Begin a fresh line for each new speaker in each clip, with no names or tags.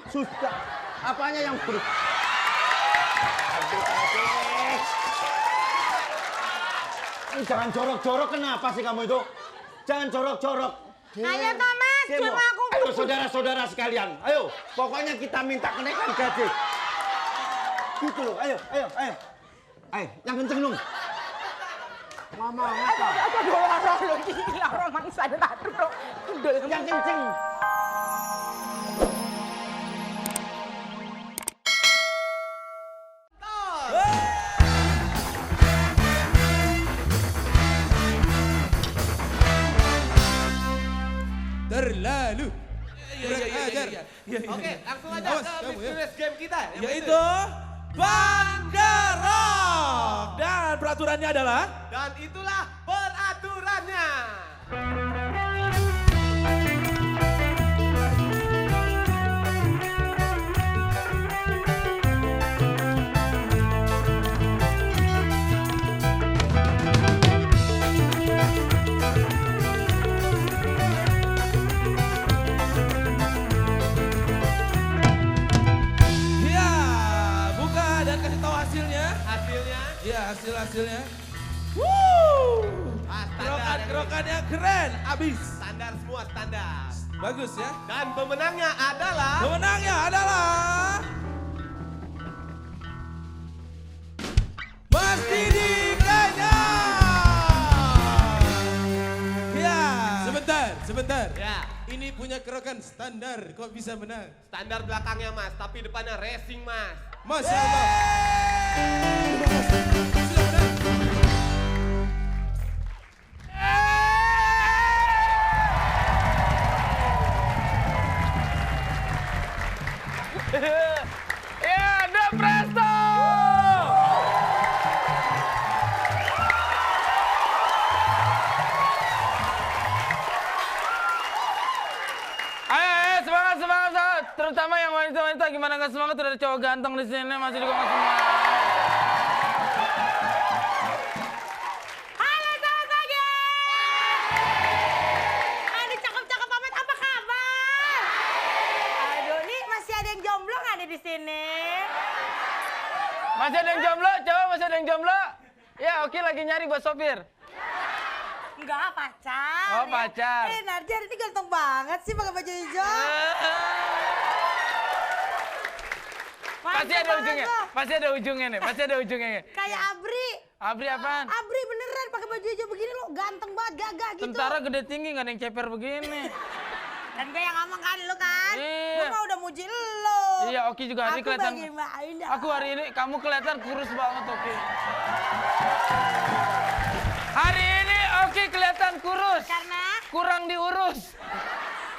Sudah. Apanya yang buruk? Jangan jorok-jorok, kenapa sih kamu itu? Jangan jorok-jorok.
Ayo Thomas, cuma aku.
Ayo saudara-saudara sekalian, ayo. Pokoknya kita minta kenaikan gaji. Gitu loh, ayo. Ayo, yang kenceng dong. Mama, apa?
Aku dorong lo, gila orang mangsa ada tatu bro.
Yang kenceng.
Terlalu kurang ajar.
Oke, langsung aja ke mysterious game kita.
Yaitu Bandarok. Dan peraturannya adalah?
Dan itulah peraturannya.
Hasilnya. Kerokannya keren, abis.
Standar semua standar.
Bagus ya.
Dan pemenangnya adalah.
Mas Didi Kanya. Ya. Sebentar.
Ya.
Ini punya kerokan standar, kok bisa menang?
Standar belakangnya mas, tapi depannya racing mas.
Masya Allah.
Ya, The Presto! Ayo, semangat. Terutama yang wanita-wanita, gimana nggak semangat? Udah ada cowok ganteng di sini, masih juga nggak semangat.
Halo selamat pagi. Aduh cakep-cakep amat, apa kabar? Aduh, nih masih ada yang jomblo nggak nih di sini?
Masih ada yang jomblo, cowok masih ada yang jomblo? Ya, oke lagi nyari buat sopir.
Enggak, pacar.
Oh, pacar.
Nardi hari ini ganteng banget sih pakai baju hijau.
Pasti ada ujungnya nih.
Kayak Abri.
Abri apaan?
Abri beneran pakai baju hijau begini lo ganteng banget, gagah gitu.
Tentara gede tinggi nggak ada yang ceper begini.
Dan gue yang ngomong kan lo kan.
Iya.
Gue mah udah muji lo.
Iya, Oki juga hari kelihatan.
Aku
hari ini kamu kelihatan kurus banget, Oki. Hari ini Oki kelihatan kurus.
Karena
kurang diurus.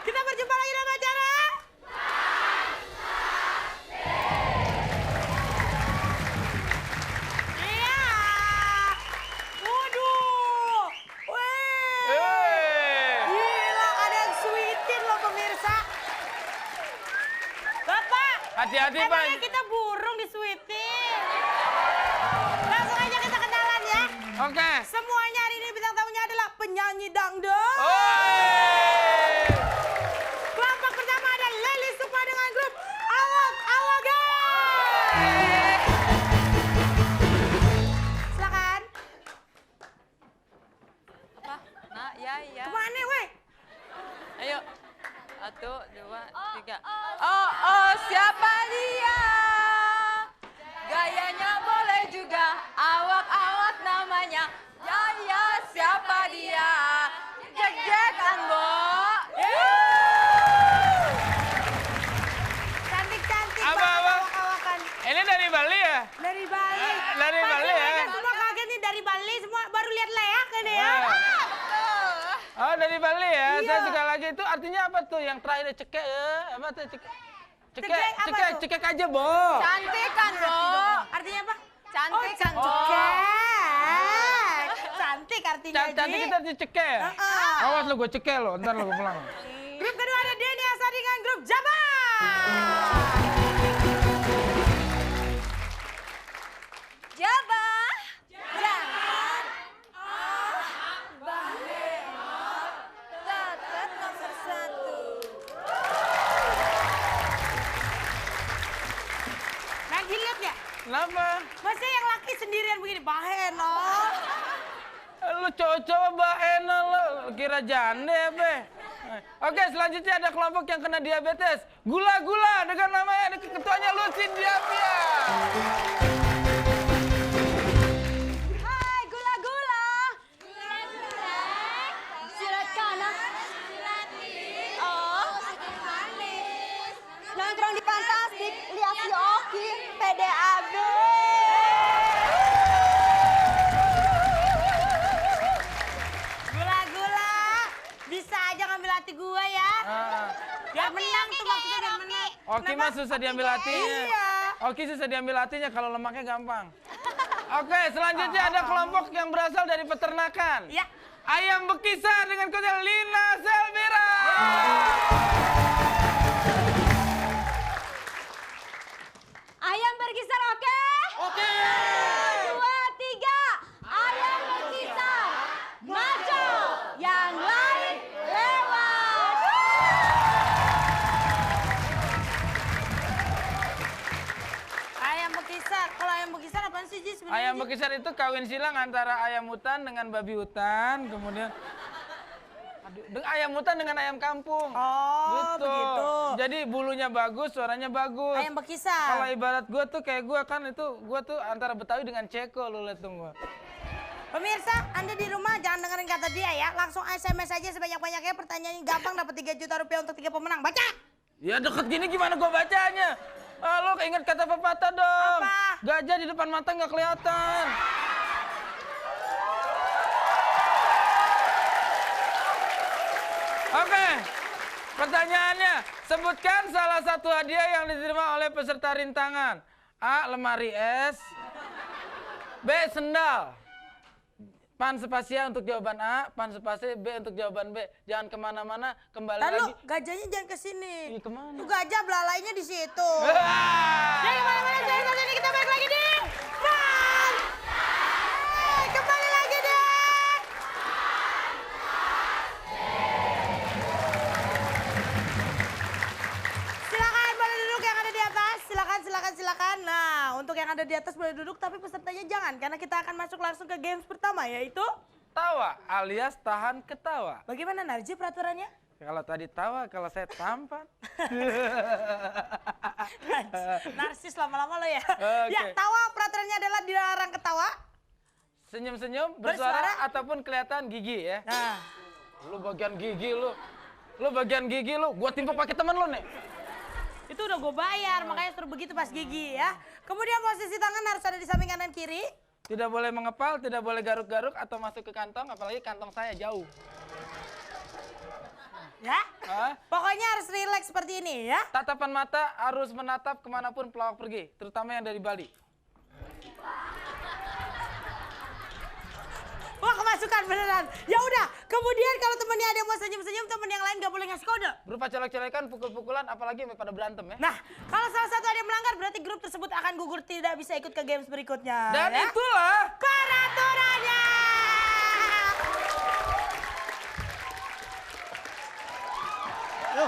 Kita berjumpa lagi dalam acara. Iya. Waduh. Wih. Gila, ada yang sweetin loh pemirsa. Bapak.
Hati-hati, Pak.
Emangnya kita burung di sweetin. Langsung aja kita kenalan ya.
Oke.
Semuanya hari ini bintang tamunya adalah penyanyi dangdut. Kelompok pertama ada Leli Sukma dengan grup Awak Awagan. Silakan.
Apa? Nah, ya.
Kemana weh?
Ayo. 1, 2, 3. Oh, siapa dia? Gayanya boleh juga, awak-awak namanya. Ya, siapa dia? Jek-jekan, Bo.
Cantik-cantik
Apa?
awak-awakan.
Ini dari Bali ya?
Dari Bali.
Dari
Pasti
Bali ya?
mereka semua kaget nih dari Bali, semua baru lihat leak ini ya.
Oh, dari Bali ya?
Iya.
Saya suka lagi itu artinya apa tuh? Yang terakhir cekek apa tuh cekek? Cekek aja, Bo.
Cantik kan, Bo?
Artinya apa?
Cantik kan, Bo?
Cekek. Cantik artinya, Ji.
Cantik kita cekek. Awas lo, gue cekek lo, ntar lo gue pulang.
Grup kedua ada Denny Asar dengan grup Jabar.
Jabar.
Jangan.
Tetap nomor 1.
apa?
Masa yang laki sendirian begini, bahen loh.
Lu cowok-cowok bahena lu, kira jande apa? Oke, selanjutnya ada kelompok yang kena diabetes. Gula-gula dengan namanya ketuanya Lusin Diapia.
Hai gula-gula. Gula-gula. Silat kanan. Silat kiri. Oh. Manis. Nongkrong di Fantastik, lihat si Oki, PDAB.
Gula-gula, bisa aja ngambil hati gua ya. Biar menang tuh maksudnya biar menang.
Oki mah susah diambil hatinya.
Iya.
Oki susah diambil hatinya, kalau lemaknya gampang. Oke, selanjutnya ada kelompok yang berasal dari peternakan.
Ya.
Ayam bekisar dengan kotel Lina Selvira.
Ayam berkisar oke? Oke. 2, 3. Ayam berkisar. Maju. Yang lain lewat.
Ayam bekisar. Kalau ayam bekisar apaan sih, Ji sebenarnya?
Ayam
Ji?
bekisar itu kawin silang antara ayam hutan dengan babi hutan, kemudian ayam hutan dengan ayam kampung.
Oh, begitu.
Jadi bulunya bagus, suaranya bagus.
Ayam bekisar.
Kalau ibarat gua tuh kayak gua kan itu gua tuh antara Betawi dengan Ceko, lu lihat tuh gua.
Pemirsa, Anda di rumah jangan dengerin kata dia ya. Langsung SMS aja sebanyak-banyaknya. Pertanyaannya gampang, dapat 3 juta rupiah untuk 3 pemenang. Baca!
Ya deket gini gimana gua bacanya? Lo ingat kata pepatah dong.
Apa?
Gajah di depan mata nggak kelihatan. Oke, pertanyaannya, sebutkan salah satu hadiah yang diterima oleh peserta rintangan. A. Lemari es. B. Sendal. Pan spasial untuk jawaban A, pan spasial B untuk jawaban B. Jangan kemana-mana, kembali
Lalu
lagi.
gajahnya jangan ke sini.
Ih, kemana?
Tuh gajah belalainya di situ.
Ah!
Jangan kemana-mana, jangan ke sini. Kita balik lagi deh. Pan! Kembali lagi deh. Silakan boleh duduk yang ada di atas. Silakan. Nah, untuk yang ada di atas boleh duduk, tapi pesertanya jangan, karena kita akan masuk langsung ke games pertama, yaitu
Tawa alias tahan ketawa.
bagaimana Narji peraturannya?
Kalau tadi tawa, kalau saya tampan.
Narsis lama-lama lo ya.
Oke.
Ya, tawa peraturannya adalah dilarang ketawa.
Senyum-senyum,
Bersuara.
bersuara, ataupun kelihatan gigi ya.
Nah,
Lu bagian gigi lu. Lu bagian gigi lu, gua timpuk pakai temen lu nih.
itu udah gue bayar, makanya suruh begitu pas gigi ya. Kemudian posisi tangan harus ada di samping kanan kiri.
Tidak boleh mengepal, tidak boleh garuk-garuk atau masuk ke kantong, apalagi kantong saya jauh.
Ya,
Hah?
pokoknya harus rileks seperti ini ya.
Tatapan mata harus menatap kemanapun pelawak pergi, terutama yang dari Bali.
Wah, kemasukan beneran. Ya udah, kemudian kalau temennya ada yang mau senyum-senyum, temen yang lain gak boleh ngasih kode.
Berupa colek-colekan, pukul-pukulan, apalagi sampai pada berantem ya.
Nah, kalau salah satu ada yang melanggar, berarti grup tersebut akan gugur, tidak bisa ikut ke games berikutnya.
Dan
ya?
itulah
Peraturannya.
Yo.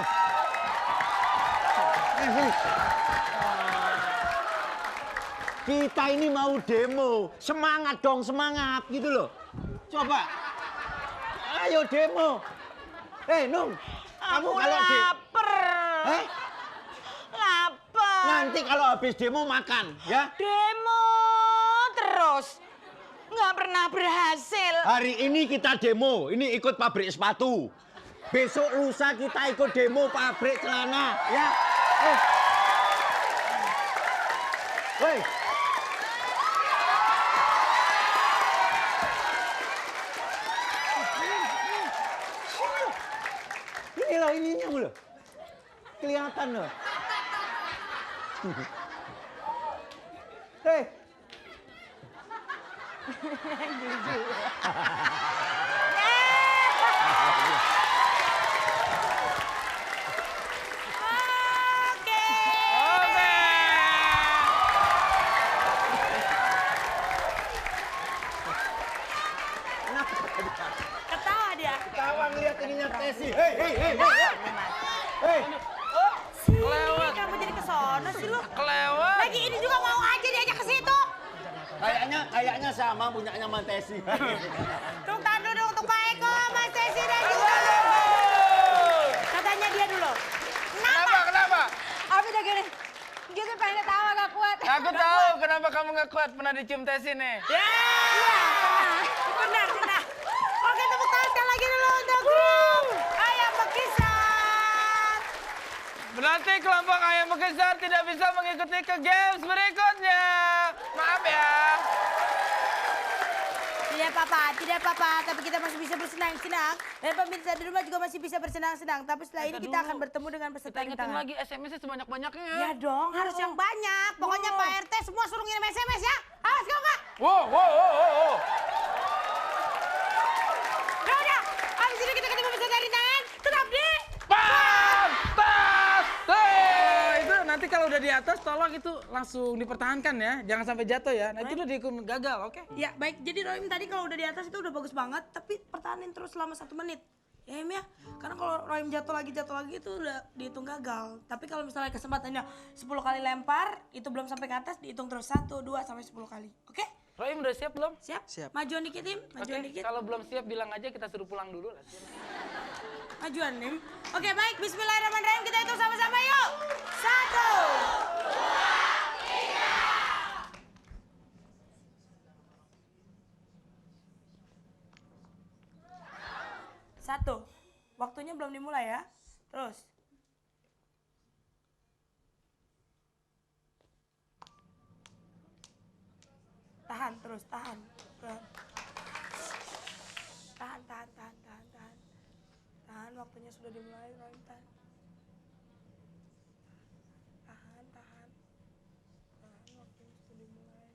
Sini. Kita ini mau demo, semangat dong, semangat gitu loh. Coba, ayo demo. Nung, kamu kalau
Laper. Laper.
nanti kalau habis demo makan, ya.
Demo terus. Nggak pernah berhasil.
Hari ini kita demo, ini ikut pabrik sepatu. Besok lusa kita ikut demo pabrik celana, ya. Woi. Ini loh ininya loh. Kelihatan loh. Hei.
Oke.
oke.
Ketawa dia.
Ketawa ngeliat ininya Tesi. Hei.
Sini,
Kelewat.
kamu jadi kesono sih lu.
Kelewat.
Lagi ini juga mau aja diajak ke situ.
Kayaknya sama punyanya Mantesi.
Tepuk tangan dulu untuk Pak Eko, Mas Tesi dan juga. Katanya dia dulu.
Kenapa?
Abi udah gini. Gitu pengen ketawa gak kuat.
Aku tahu kenapa kamu nggak kuat, pernah dicium Tesi nih.
Ya. Benar. Oke, tepuk tangan sekali lagi dulu untuk grup Ayam Bekisar.
Berarti kelompok Ayam Bekisar tidak bisa mengikuti ke games berikutnya. Maaf ya.
Tidak apa-apa, tapi kita masih bisa bersenang-senang. Dan pemirsa di rumah juga masih bisa bersenang-senang. Tapi setelah ini kita akan bertemu dengan peserta
Kita ingetin
rintangan.
lagi SMS-nya sebanyak-banyaknya.
Ya dong, harus yang banyak. Pokoknya Pak RT semua suruh ngirim SMS ya. Awas kau Pak.
Wow.
Udah. Abis ini kita ketemu peserta rintangan. Tetap di
Pantas! Itu nanti kalau udah di atas tolong itu langsung dipertahankan ya. Jangan sampai jatuh ya. Nanti lu dihukum gagal, oke?
Ya baik, jadi Rohim tadi kalau udah di atas itu udah bagus banget, tapi pertahanin terus selama 1 menit. Ya Im ya, karena kalau Rohim jatuh lagi itu udah dihitung gagal. Tapi kalau misalnya kesempatannya 10 kali lempar, itu belum sampai ke atas, dihitung terus 1, 2, sampai 10 kali. Oke?
Rohim udah siap belum?
Siap? Majuan dikit Im, majuan
Oke,
dikit.
kalau belum siap bilang aja kita suruh pulang dulu.
Majuan Im. Oke baik, bismillahirrahmanirrahim, kita hitung sama-sama yuk. 1, 2, 3. 1. Waktunya belum dimulai ya. Terus. Tahan terus, tahan. Tahan, waktunya sudah dimulai, Rohim, tahan. Tahan, waktunya sudah dimulai.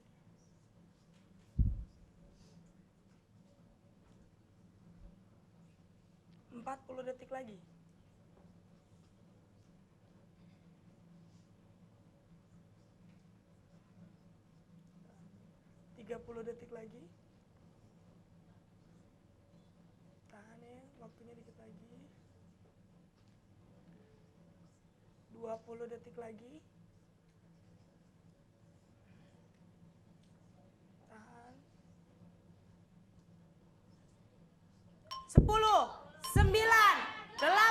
40 detik lagi. 30 detik lagi. Tahan ya, waktunya dikit lagi. 20 detik lagi. Tahan. 10, 9, 8, 7,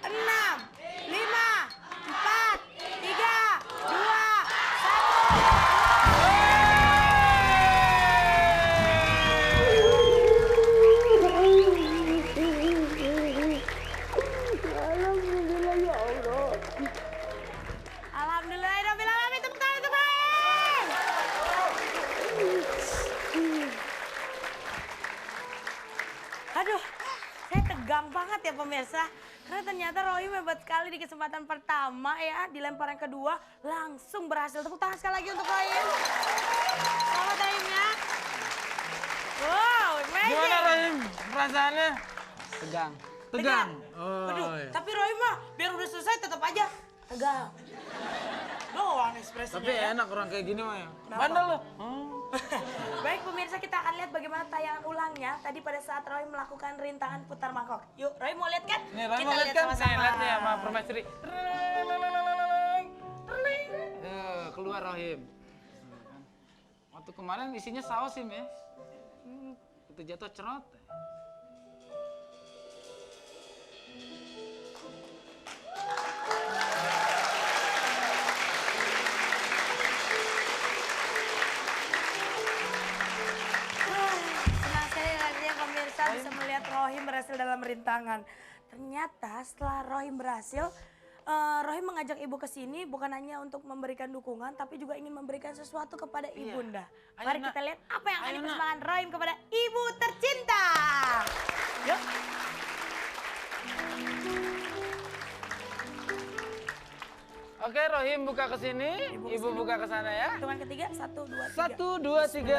6, 5, 4, 3, 2, 1. Alhamdulillahirrahmanirrahim. Tepuk tangan untuk Rohim. Aduh, saya tegang banget ya pemirsa. Karena ternyata Rohim hebat sekali di kesempatan pertama ya. Di lemparan kedua langsung berhasil. Tepuk tangan sekali lagi untuk Rohim. Selamat Rohim ya. Wow, amazing.
Gimana Rohim perasaannya?
Tegang.
Tegang.
Aduh, tapi Rohim mah biar udah selesai tetap aja tegang. Doang ekspresinya.
Tapi
ya.
enak orang kayak gini mah ya.
Kenapa?
Bandel lo.
Baik pemirsa, kita akan lihat bagaimana tayangan ulangnya tadi pada saat Rohim melakukan rintangan putar mangkok. Yuk, Rohim mau lihat kan?
Nih Rohim
Kita
mau lihat kan?
sama-sama.
Nih lihat nih sama permaisuri. Keluar Rohim. Waktu kemarin isinya saus Im ya. Itu jatuh cerot.
Senang sekali rasanya pemirsa bisa melihat Rohim berhasil dalam rintangan. Ternyata setelah Rohim berhasil, Rohim mengajak ibu ke sini bukan hanya untuk memberikan dukungan, tapi juga ingin memberikan sesuatu kepada ibunda.
Ayo,
Mari
Nak.
kita lihat apa yang akan
Ayo, Nak.
dipersembahkan Rohim kepada ibu tercinta. Yuk.
Oke Rohim buka ke sini, ibu buka ke sana ya.
Hitungan ketiga, 1, 2, 3.
1, 2, 3.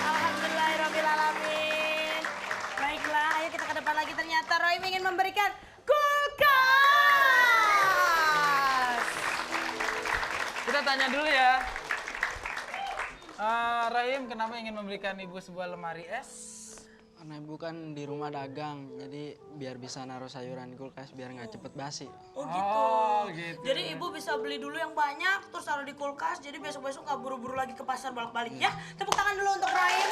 Alhamdulillahirrahmanirrahim. Baiklah, ayo kita ke depan lagi. Ternyata Rohim ingin memberikan kulkas.
Kita tanya dulu ya. Rohim kenapa ingin memberikan ibu sebuah lemari es?
Karena ibu kan di rumah dagang, jadi biar bisa naruh sayuran di kulkas biar nggak cepet basi.
Oh gitu. Jadi ibu bisa beli dulu yang banyak, terus taruh di kulkas, jadi besok-besok nggak buru-buru lagi ke pasar balik-balik ya. Tepuk tangan dulu untuk Rahim.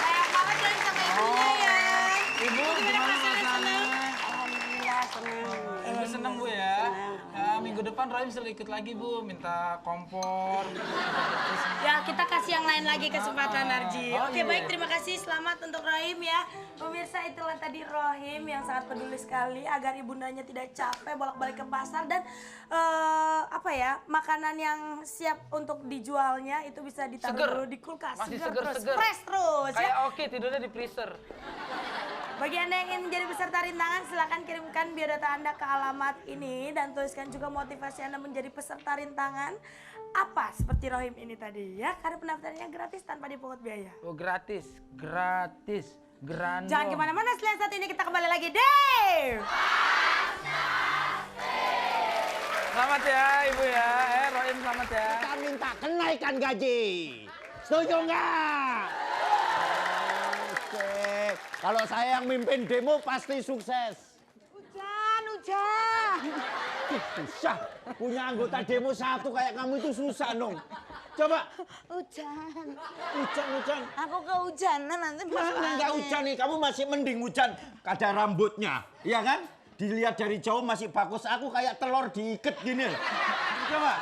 Sayang banget Rahim sama ibunya ya.
Ibu gimana perasaannya?
Alhamdulillah senang.
Ibu seneng Bu ya. Ya, minggu depan Rahim suruh ikut lagi Bu, minta kompor.
Ya kita kasih yang lain lagi kesempatan Narji.
Oh,
Oke
iya.
baik, terima kasih, selamat untuk Rahim ya. Pemirsa, itulah tadi Rahim yang sangat peduli sekali agar ibundanya tidak capek bolak-balik ke pasar dan makanan yang siap untuk dijualnya itu bisa ditaruh
Seger.
dulu di kulkas.
Masih
terus,
seger-seger.
fresh terus
Kayak
ya.
oke tidurnya di freezer.
Bagi Anda yang ingin menjadi peserta rintangan, silakan kirimkan biodata Anda ke alamat ini dan tuliskan juga motivasi Anda menjadi peserta rintangan apa seperti Rahim ini tadi ya. Karena pendaftarannya gratis tanpa dipungut biaya.
Oh gratis. Grandong.
Jangan kemana-mana, selain saat ini kita kembali lagi Dave.
Selamat ya Ibu ya. Rahim selamat ya.
Kita minta kenaikan gaji. Setuju nggak? Oke. Kalau saya yang mimpin demo pasti sukses.
Hujan.
Susah. Punya anggota demo satu kayak kamu itu susah dong. Coba.
Hujan.
Hujan.
Aku kehujanan nanti masuk
Mana nggak
angin.
hujan nih? Kamu masih mending hujan. Ada rambutnya. Iya kan? Dilihat dari jauh masih bagus. Aku kayak telur diikat gini. Coba.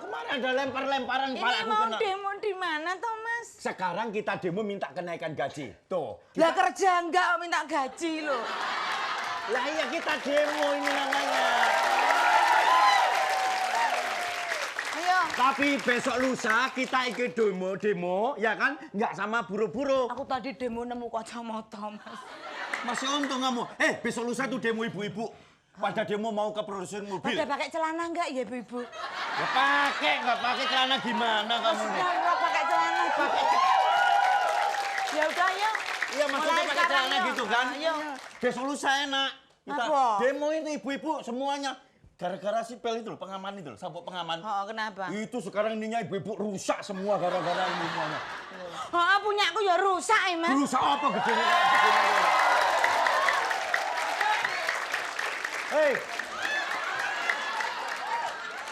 Kemarin ada lempar-lemparan
Ini
pala aku
mau
kena.
demo di mana toh Mas?
Sekarang kita demo minta kenaikan gaji. Tuh.
Lah kerja enggak minta gaji loh.
Lah iya kita demo ini namanya.
Ayo.
Tapi besok lusa kita ikut demo, ya kan? Nggak sama buru-buru.
Aku tadi demo nemu kacamata Mas.
Masih untung kamu. Besok lusa tuh demo ibu-ibu. Pada demo mau ke produsen mobil.
Pada pakai celana enggak ya ibu-ibu?
Ya nggak pakai celana gimana kamu nih?
Enggak pakai celana. Ya udah ya.
Iya maksudnya
Mulai
pakai
sekarang,
celana
yuk.
gitu kan?
Ayo.
Besok lusa enak. Kita
Apa?
demo itu ibu-ibu semuanya. Gara-gara si Pel itu loh, pengaman itu loh, sabuk pengaman.
Oh, kenapa?
Itu sekarang ininya ibu-ibu rusak semua gara-gara ini semuanya.
Oh, punya aku ya rusak ya Mas.
Rusak apa gedenya kayak begini? Hei.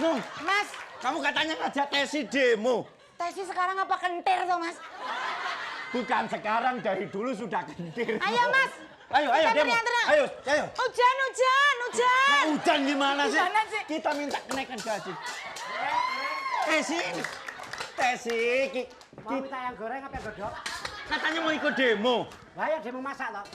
Nung,
Mas,
kamu katanya ngajak Tesi demo.
Tesi sekarang apa kentir toh Mas?
Bukan sekarang, dari dulu sudah kentir.
Ayo Mas.
Ayo
Kita
demo.
teriak-teriak.
Ayo.
Hujan.
Nah, hujan gimana sih?
Gimana sih?
Kita minta kenaikan gaji. Tesi.
Mau minta yang goreng apa yang godok?
Katanya mau ikut demo.
Lah ya demo masak loh.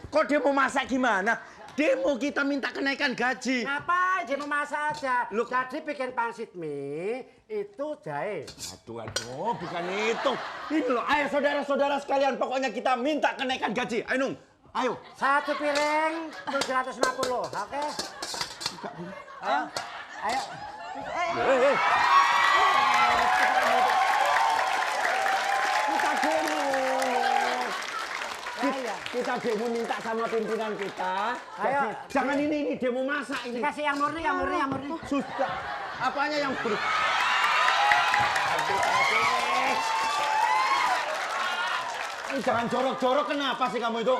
Kok demo masak gimana? Demo kita minta kenaikan gaji.
Ngapain demo masak aja?
Loh.
Jadi bikin pangsit mie itu jahe.
Aduh, bukan itu. Ini loh, ayo saudara-saudara sekalian, pokoknya kita minta kenaikan gaji. Ayo, Nung. Ayo.
Satu piring 750, oke? Ayo.
Hei. Kita demo. Kita demo minta sama pimpinan kita.
Ayo.
Jangan ini demo masak ini.
Dikasih yang murni.
Sudah. Apanya yang ber... Jangan jorok-jorok, kenapa sih kamu itu?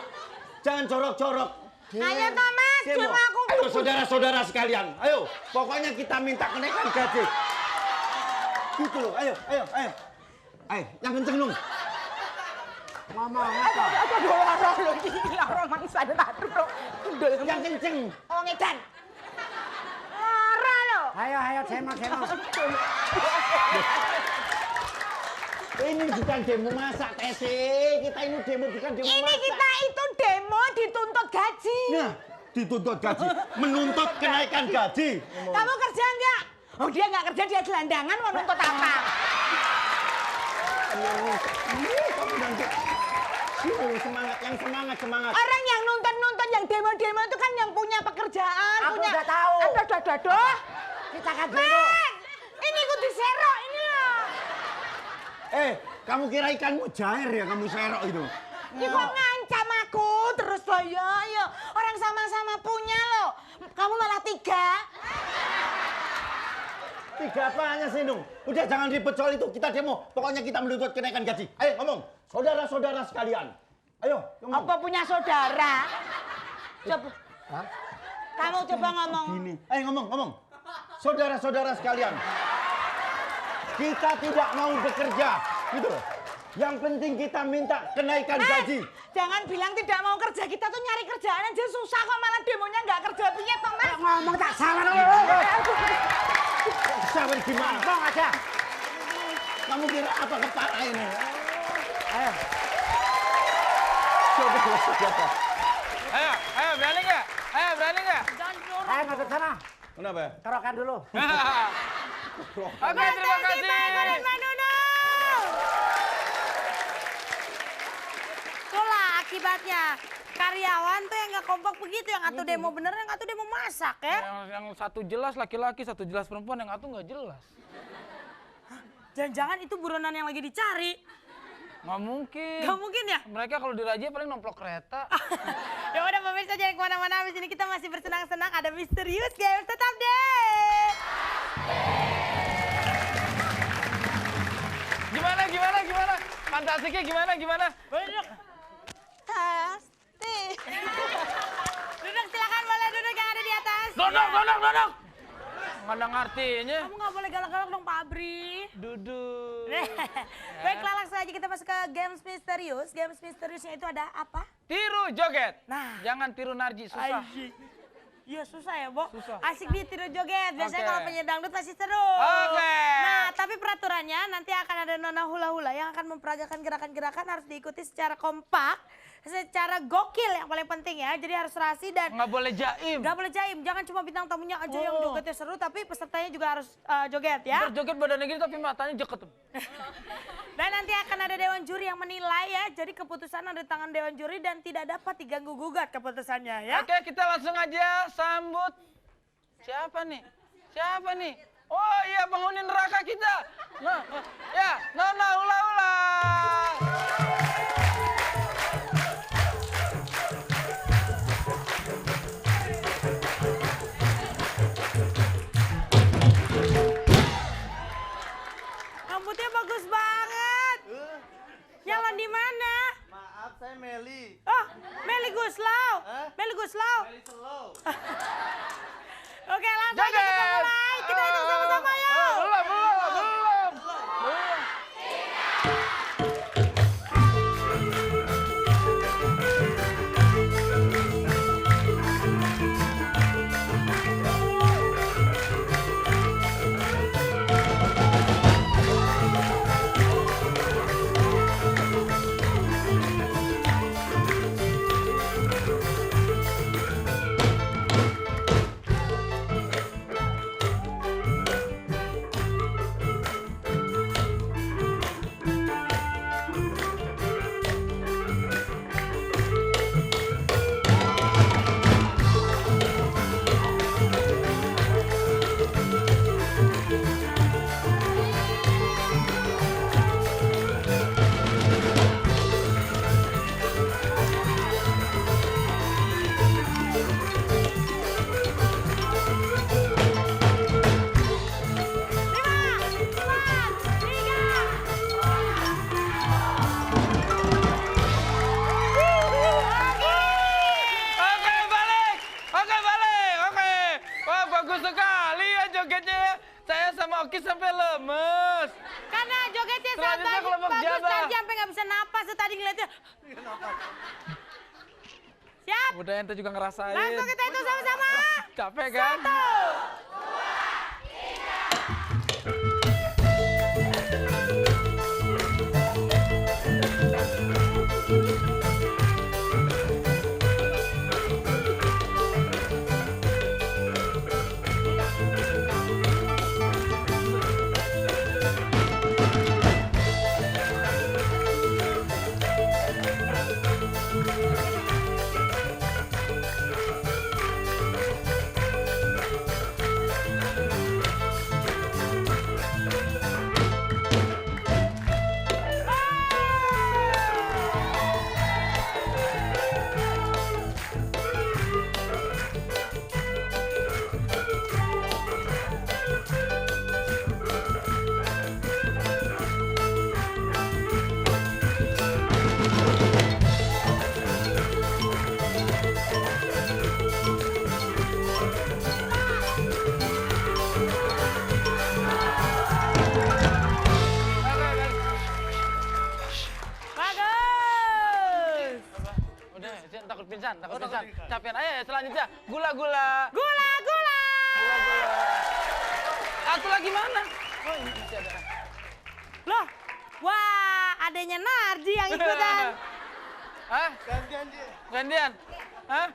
Jangan jorok-jorok.
Ayo toh Mas,
Demo.
demo aku.
Ayo saudara-saudara sekalian, ayo. Pokoknya kita minta kenaikan gaji. Gitu loh, ayo. Ayo, yang kenceng dong.
Ngomong apa?
Lorong mangsa tak duduk.
Yang kenceng.
Oh ngedan. Lara lo.
Ayo demo.
Ini bukan demo masak, Tesi. Kita ini demo bukan demo
Ini
masak.
kita itu demo dituntut gaji.
Nah, dituntut gaji. Menuntut kenaikan gaji.
Kamu kerja enggak? Oh dia enggak kerja, dia gelandangan mau nuntut apa?
Kamu nanti. Sini, semangat.
Orang yang nuntut, yang demo-demo itu kan yang punya pekerjaan.
Aku
punya...
udah tahu.
Aduh.
Kita kan demo.
Ini ikut diserok ini loh.
Kamu kira ikanmu jair ya kamu serok itu?
Ini kok ngancam aku terus loh ya. Orang sama-sama punya loh. Kamu malah 3.
Tiga apanya sih, Nung? Udah jangan ribet soal itu, kita demo. Pokoknya kita menuntut kenaikan gaji. Ayo ngomong, saudara-saudara sekalian. Ayo, ngomong.
Apa punya saudara? Coba.
Hah?
Kamu coba ngomong.
Gini. Ayo ngomong. Saudara-saudara sekalian. Kita tidak mau bekerja, gitu loh. Yang penting kita minta kenaikan gaji.
Jangan bilang tidak mau kerja, kita tuh nyari kerjaan aja susah kok, malah demonya nggak kerja. Piye toh, Mas?
Ngomong tak salah dong.
Sabar gimana?
Ngomong aja.
Kamu kira apa kepala ini?
Ayo.
Saudara-saudara.
Ayo, berani nggak? Ayo, berani nggak?
Jangan nyuruh.
Ayo ngadep sana.
Kenapa?
Kerokan dulu.
Oke, terima kasih.
Itulah akibatnya. Karyawan tuh yang nggak kompak begitu, yang satu demo bener, yang satu demo masak ya.
Yang satu jelas laki-laki, satu jelas perempuan, yang satu nggak jelas.
Jangan-jangan itu buronan yang lagi dicari.
Nggak mungkin.
Gak mungkin ya?
Mereka kalau dirajia paling nomplok kereta.
Ya udah pemirsa, jangan kemana-mana. Habis ini kita masih bersenang-senang, ada Misterius Games. Tetap deh.
Gimana? Fantasiknya gimana?
Duduk.
Pasti.
Duduk, silakan boleh duduk yang ada di atas.
Duduk. Nggak ada ngartinya.
Kamu nggak boleh galak-galak dong, Pak Abri.
Duduk.
Baiklah, langsung aja kita masuk ke Games Misterius. Games Misteriusnya itu ada apa?
Tiru joget.
Nah.
Jangan tiru Narji, susah.
Iya susah ya, Bo.
Susah.
Asik nih tiru joget. Biasanya
Oke.
kalau penyanyi dangdut masih seru.
Oke.
Nah, tapi peraturannya nanti akan ada nona hula-hula yang akan memperagakan gerakan-gerakan, harus diikuti secara kompak, secara gokil yang paling penting ya. Jadi harus serasi dan
Nggak boleh jaim.
nggak boleh jaim. Jangan cuma bintang tamunya aja yang jogetnya seru, tapi pesertanya juga harus joget ya.
Berjoget badannya gini tapi matanya jeket.
Dan nanti akan ada dewan juri yang menilai ya. Jadi keputusan ada di tangan dewan juri dan tidak dapat diganggu gugat keputusannya ya.
Oke, kita langsung aja sambut. Siapa nih? Oh iya, penghuni neraka kita. Nah, ya, Nona Hula-Hula.
Rambutnya bagus banget. Nyalon di mana?
Maaf, saya Meli.
Oh, Meli Guslau. Meli Guslau. Oke, langsung aja kita mulai. Kita hitung sama-sama yuk.
Belum. Oki sampai lemes.
Karena jogetnya
Selanjutnya
sangat
kelompok
bagus
Jabar.
dan sampai nggak bisa napas tuh tadi ngeliatnya. Siap.
Udah ente juga ngerasain.
Langsung kita hitung sama-sama.
Capek kan?
1.
pingsan. Capian. Ayo selanjutnya. Gula-gula.
Gula-gula.
Gula-gula. Satu lagi mana? Oh, ini masih ada.
Loh, wah adanya Narji yang ikutan.
Hah?
Gantian, Ji.
Gantian? Hah?